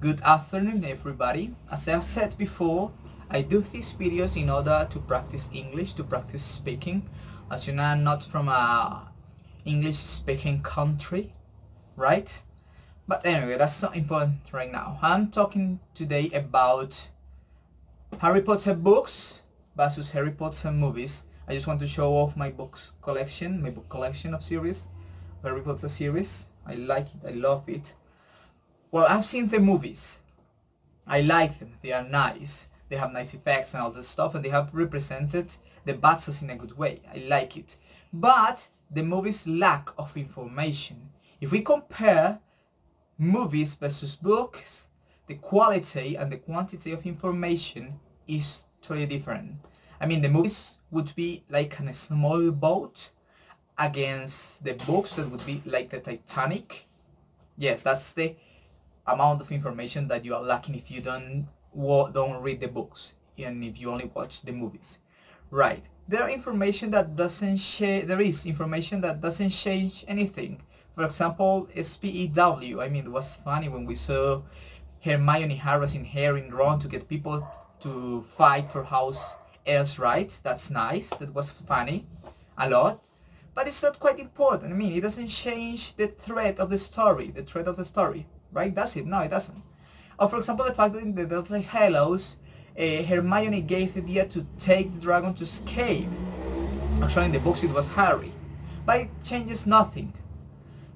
Good afternoon, everybody. As I've said before, I do these videos in order to practice English, to practice speaking. As you know, I'm not from a English-speaking country, right? But anyway, that's not important right now. I'm talking today about Harry Potter books versus Harry Potter movies. I just want to show off my books collection, my book collection of series, Harry Potter series. I like it, I love it. Well, I've seen the movies. I like them. They are nice. They have nice effects and all this stuff, and they have represented the battles in a good way. I like it. But the movies lack of information. If we compare movies versus books, the quality and the quantity of information is totally different. I mean, the movies would be like a small boat against the books that would be like the Titanic. Yes, that's the amount of information that you are lacking if you don't read the books and if you only watch the movies, right? There is information that doesn't change anything. For example, SPEW. I mean, it was funny when we saw Hermione harassing Harry and Ron to get people to fight for house elves rights. That's nice. That was funny a lot, but it's not quite important. I mean, it doesn't change the thread of the story, right? Does it? No, it doesn't. Or for example, the fact that in the Deathly Hallows, Hermione gave the idea to take the dragon to escape. Actually, in the books it was Harry. But it changes nothing.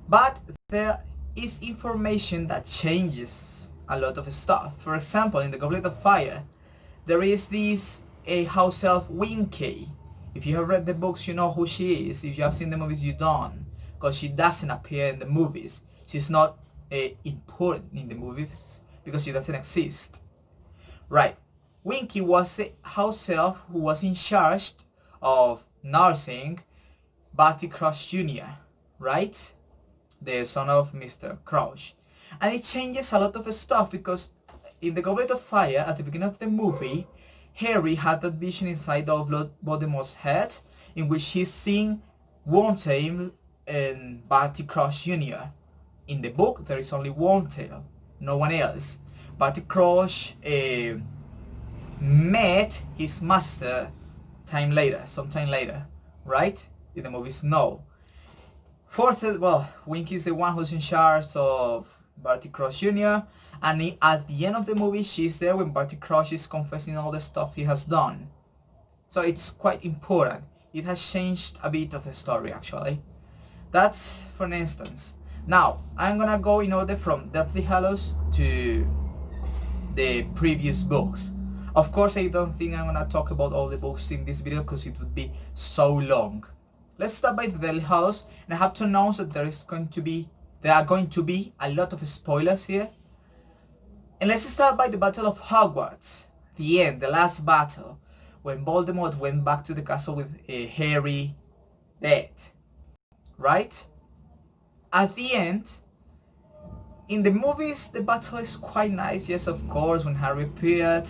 But there is information that changes a lot of stuff. For example, in the Goblet of Fire, there is this house elf Winky. If you have read the books, you know who she is. If you have seen the movies, you don't. Because she doesn't appear in the movies. She's not important in the movies because she doesn't exist, right? Winky was a house elf who was in charge of nursing Barty Crouch Jr., right? The son of Mr. Crouch. And it changes a lot of stuff because in the Goblet of Fire, at the beginning of the movie, Harry had that vision inside of Lord Voldemort's head in which he's seeing Wormtail and Barty Crouch Jr. In the book, there is only Wormtail, no one else. Barty Crouch met his master sometime later, right? In the movies, no. Fourth, well, Winky is the one who's in charge of Barty Crouch Jr. And at the end of the movie, she's there when Barty Crouch is confessing all the stuff he has done. So it's quite important. It has changed a bit of the story, actually. That's for an instance. Now, I'm gonna go in order from Deathly Hallows to the previous books. Of course, I don't think I'm gonna talk about all the books in this video because it would be so long. Let's start by the Deathly Hallows, and I have to announce that there are going to be a lot of spoilers here. And let's start by the Battle of Hogwarts, the end, the last battle, when Voldemort went back to the castle with Harry dead, right? At the end, in the movies, the battle is quite nice. Yes, of course, when Harry appeared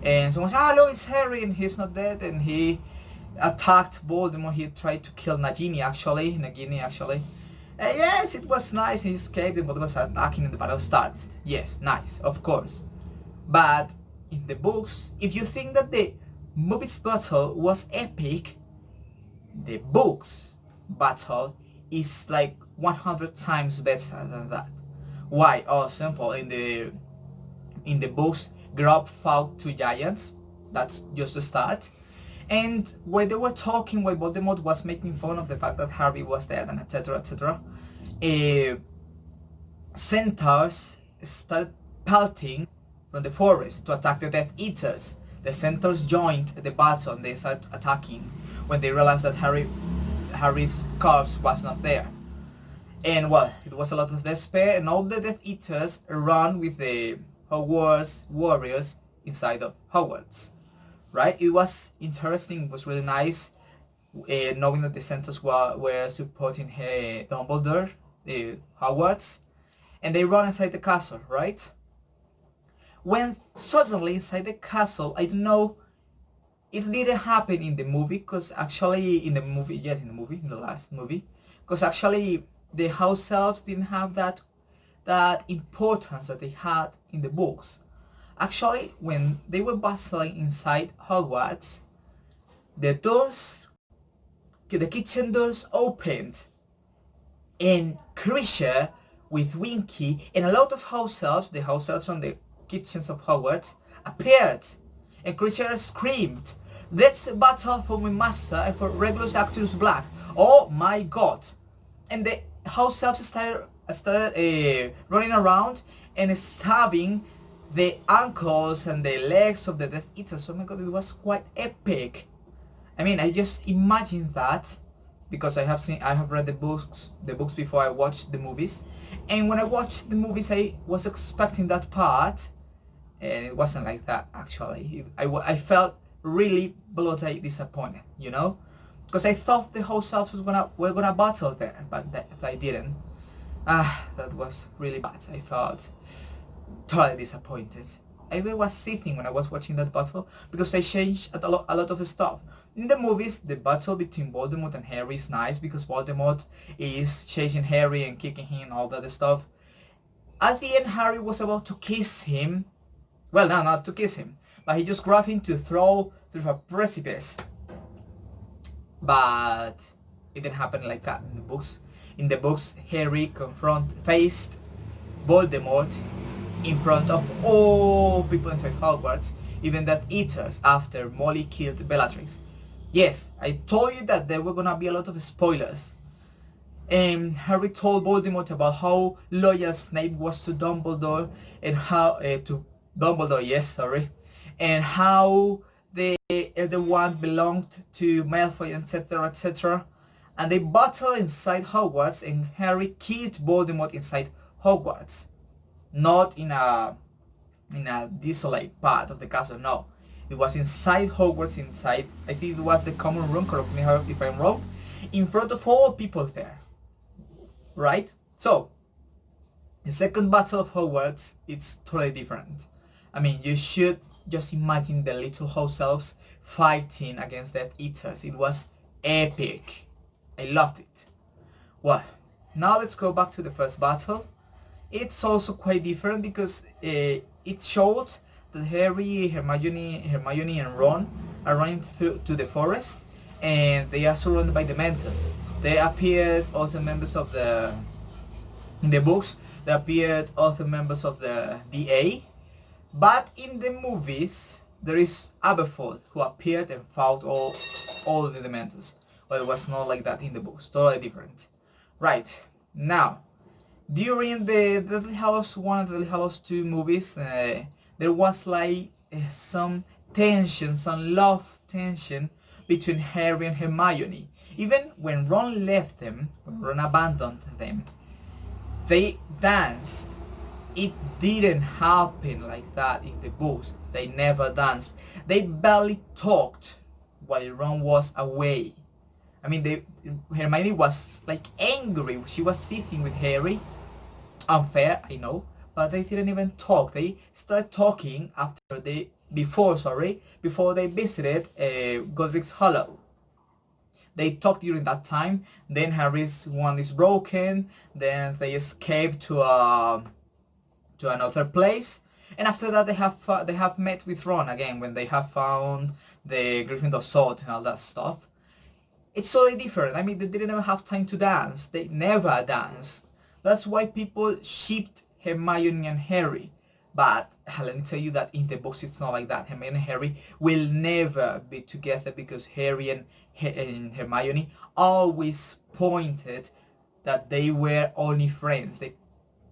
and someone said, "Ah, look, it's Harry," and he's not dead, and he attacked Voldemort. He tried to kill Nagini, actually. Yes, it was nice. He escaped, and Voldemort was attacking, and the battle started. Yes, nice, of course. But in the books, if you think that the movies battle was epic, the books battle is like 100 times better than that. Why? Oh, simple. In the books, Grawp fought two giants. That's just the start. And when they were talking, while Voldemort was making fun of the fact that Harry was dead and etc., centaurs started pelting from the forest to attack the Death Eaters. The centaurs joined the battle and they started attacking when they realized that Harry's corpse was not there. And well, it was a lot of despair, and all the Death Eaters ran with the Hogwarts warriors inside of Hogwarts. Right? It was interesting, it was really nice knowing that the Centaurs were supporting Dumbledore, Hogwarts, and they run inside the castle, right? When suddenly inside the castle, I don't know, it didn't happen in the movie, because actually in the last movie, because actually the house elves didn't have that that importance that they had in the books. Actually, when they were bustling inside Hogwarts, the doors, the kitchen doors opened, and Kreacher with Winky and a lot of house elves, the house elves from the kitchens of Hogwarts, appeared, and Kreacher screamed, "Let's battle for my master and for Regulus Actus Black! Oh my god!" And the house elves started running around and stabbing the ankles and the legs of the Death Eaters. Oh my god, it was quite epic. I mean, I just imagine that because I have read the books before I watched the movies, and when I watched the movies I was expecting that part, and it wasn't like that actually. I felt really bloody disappointed, you know, because I thought the house elves were gonna battle there, but they didn't. That was really bad. I felt totally disappointed. I really was sitting when I was watching that battle because they changed a lot of stuff. In the movies, the battle between Voldemort and Harry is nice because Voldemort is chasing Harry and kicking him and all that stuff. At the end, Harry was about to kiss him. Well, no, not to kiss him, but he just grabbed him to throw through a precipice. But it didn't happen like that in the books. In the books, Harry faced Voldemort in front of all people inside Hogwarts, even Death Eaters, after Molly killed Bellatrix. Yes, I told you that there were gonna be a lot of spoilers. And Harry told Voldemort about how loyal Snape was to Dumbledore and how to Dumbledore, yes, sorry, and how the Elder Wand belonged to Malfoy, etc., etc. And they battled inside Hogwarts, and Harry killed Voldemort inside Hogwarts, not in a desolate part of the castle. No, it was inside Hogwarts, inside, I think it was the common room, correct me if I'm wrong, in front of all people there, right? So the second battle of Hogwarts, it's totally different. I mean, you should just imagine the little house elves fighting against Death Eaters. It was epic. I loved it. Well, now let's go back to the first battle. It's also quite different because it showed that Harry, Hermione and Ron are running through to the forest, and they are surrounded by Dementors. They appeared other members of in the books, they appeared other members of the DA, but in the movies there is Aberforth who appeared and fought all the Dementors. Well, it was not like that in the books, totally different. Right, now, during the Deathly Hallows 1 and Deathly Hallows 2 movies, there was like some tension, some love tension between Harry and Hermione. Even when Ron left them, when Ron abandoned them, they danced. It didn't happen like that in the books. They never danced. They barely talked while Ron was away. I mean, Hermione was like angry. She was sitting with Harry. Unfair, I know, but they didn't even talk. They started talking before they visited Godric's Hollow. They talked during that time. Then Harry's wand is broken. Then they escape to another place. And after that, they have met with Ron again when they have found the Gryffindor sword and all that stuff. It's totally different. I mean, they didn't even have time to dance. They never dance. That's why people shipped Hermione and Harry. But let me tell you that in the books it's not like that. Hermione and Harry will never be together because Harry and Hermione always pointed that they were only friends. They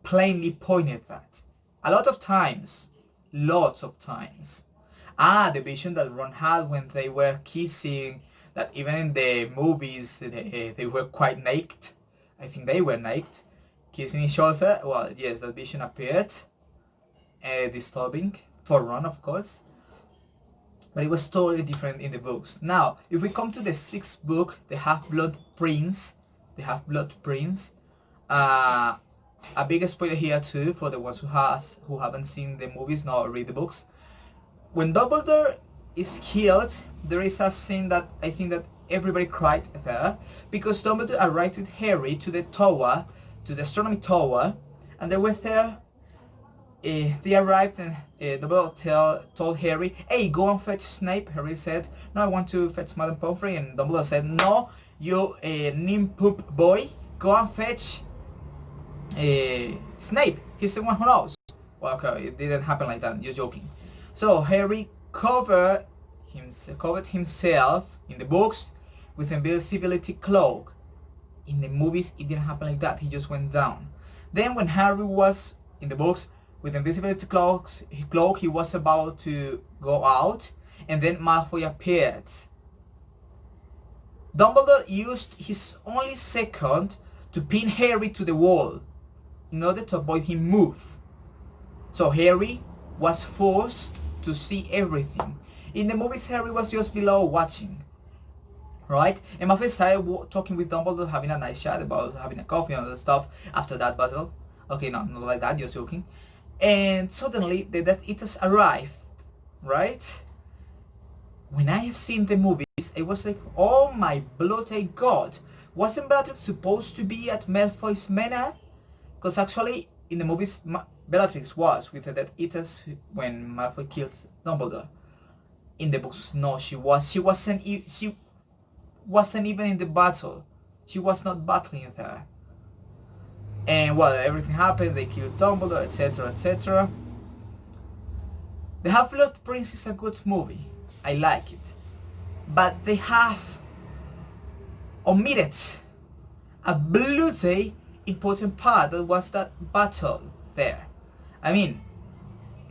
plainly pointed that. A lot of times. Lots of times. The vision that Ron had when they were kissing, that even in the movies they were quite naked. I think they were naked. Kissing each other. Well, yes, that vision appeared. Disturbing for Ron, of course, but it was totally different in the books. Now, if we come to the sixth book, the Half-Blood Prince, a big spoiler here too for the ones who haven't seen the movies nor read the books. When Dumbledore is killed, there is a scene that I think that everybody cried there, because Dumbledore arrived with Harry to the tower, to the astronomy tower, and they were there. They arrived and Dumbledore told Harry, "Hey, go and fetch Snape." Harry said, "No, I want to fetch Madame Pomfrey." And Dumbledore said, "No, you nincompoop boy, go and fetch Snape. He's the one who knows." Well, okay, it didn't happen like that. You're joking. So Harry covered himself in the books with invisibility cloak. In the movies, it didn't happen like that. He just went down. Then when Harry was in the books with invisibility cloak, he was about to go out, and then Malfoy appeared. Dumbledore used his only second to pin Harry to the wall in order to avoid him move. So Harry was forced to see everything. In the movies, Harry was just below watching, right? And Malfoy started talking with Dumbledore, having a nice chat about having a coffee and other stuff after that battle. Okay, no, not like that, just joking. And suddenly the Death Eaters arrived, right? When I have seen the movies, it was like, oh my bloody god, wasn't Bellatrix supposed to be at Malfoy's manor? Because actually, in the movies, Bellatrix was with the Death Eaters when Malfoy killed Dumbledore. In the books, no, she wasn't even in the battle. She was not battling there. And well, everything happened, they killed Dumbledore, etc, etc. The Half-Blood Prince is a good movie. I like it. But they have omitted a bloody important part, that was that battle there. I mean,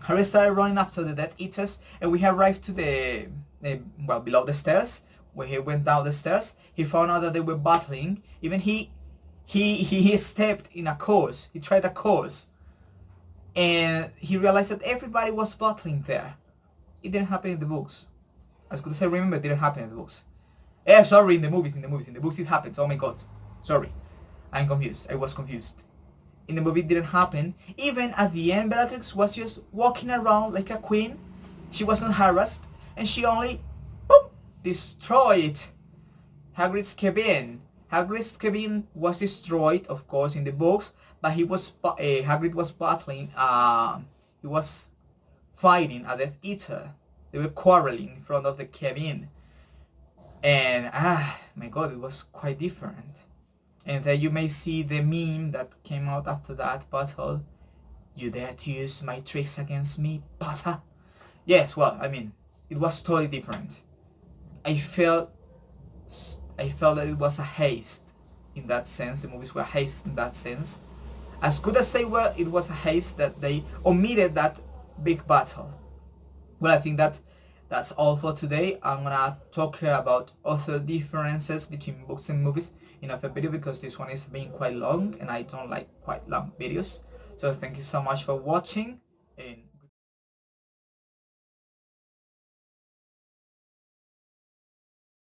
Harry started running after the Death Eaters, and we arrived to the below the stairs. When he went down the stairs, he found out that they were battling. Even he stepped in a course. He tried a course, and he realized that everybody was battling there. It didn't happen in the books. As good as I remember, it didn't happen in the books. Sorry, in the movies. In the books it happens. Oh my god. Sorry. I'm confused. I was confused. In the movie it didn't happen. Even at the end, Bellatrix was just walking around like a queen. She was not harassed, and she only destroyed Hagrid's cabin. Hagrid's cabin was destroyed, of course, in the books, but Hagrid was battling. He was fighting a Death Eater. They were quarreling in front of the cabin, and my god, it was quite different. And then you may see the meme that came out after that battle. "You dare to use my tricks against me, Potter?" Yes, well, I mean, it was totally different. I felt that it was a haste in that sense. The movies were a haste in that sense. As good as they were, it was a haste that they omitted that big battle. Well, I think that's all for today. I'm gonna talk about other differences between books and movies in another video, because this one is being quite long and I don't like quite long videos. So thank you so much for watching, and